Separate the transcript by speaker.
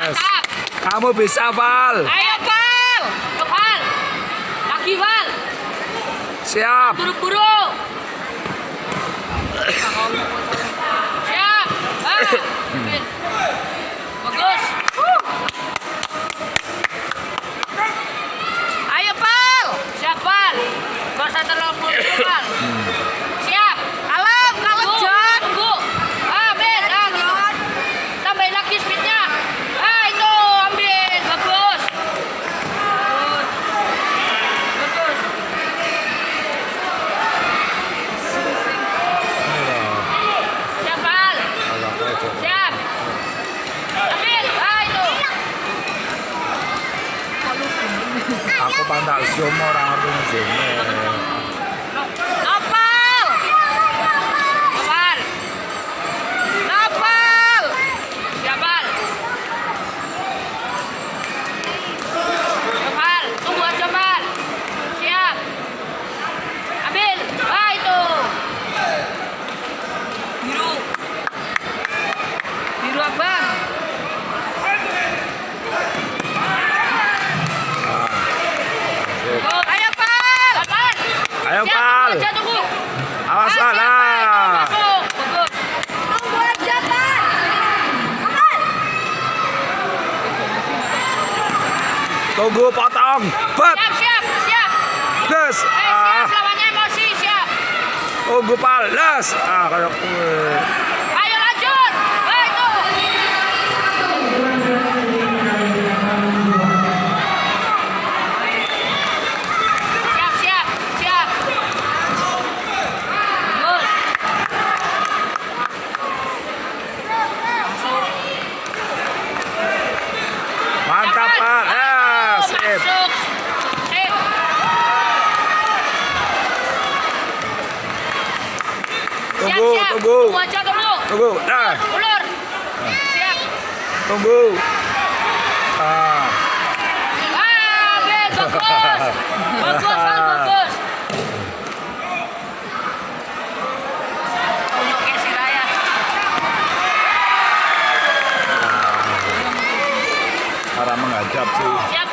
Speaker 1: Yes.
Speaker 2: Mantap.
Speaker 1: Kamu bisa, Val.
Speaker 2: Ayo, Val. Yuk, Val. Lagi, Val.
Speaker 1: Siap.
Speaker 2: Buru-buru. Siap. Bagus. Ayo, Val. Siap, Val. Gak usah terlalu buru-buru, Val. Siap. Kalem, John. Tunggu. Ben. Gitu. Tambahin lagi speednya. Itu ambil. Bagus. Bagus. Siap, Val. Siap. Ambil. Itu.
Speaker 1: Aku pantak zoom orang aku zoom.
Speaker 2: Nopal. Nopal. Nopal. Siap, Val. Nopal. Tunggu aja, Val. Siap. Ambil. Itu. Biru. Biru abang. Ayo, Val.
Speaker 1: Ayo,
Speaker 2: Siap,
Speaker 1: Val.
Speaker 2: tunggu aja, tunggu.
Speaker 1: Awas,
Speaker 2: Siap,
Speaker 1: Val.
Speaker 2: masuk. Bagus. Tunggu aja, Val.
Speaker 1: Tunggu potong. Bet.
Speaker 2: Siap, siap, siap.
Speaker 1: Gas.
Speaker 2: Siap, lawannya emosi, siap.
Speaker 1: Tunggu, Val. Les. Kayak kue.
Speaker 2: Ayo lanjut. Itu. Siap, siap, siap. Bagus.
Speaker 1: Mantap, Val. Sip.
Speaker 2: Masuk. Sip.
Speaker 1: Tunggu,
Speaker 2: Siap, siap.
Speaker 1: tunggu.
Speaker 2: Tunggu aja, tunggu.
Speaker 1: Tunggu. Nah,
Speaker 2: Ulur. Siap.
Speaker 1: tunggu.
Speaker 2: Ben, bagus. Bagus, Val, bagus. Untuk Casey Raya.
Speaker 1: Cara menghadap sih.
Speaker 2: Siap,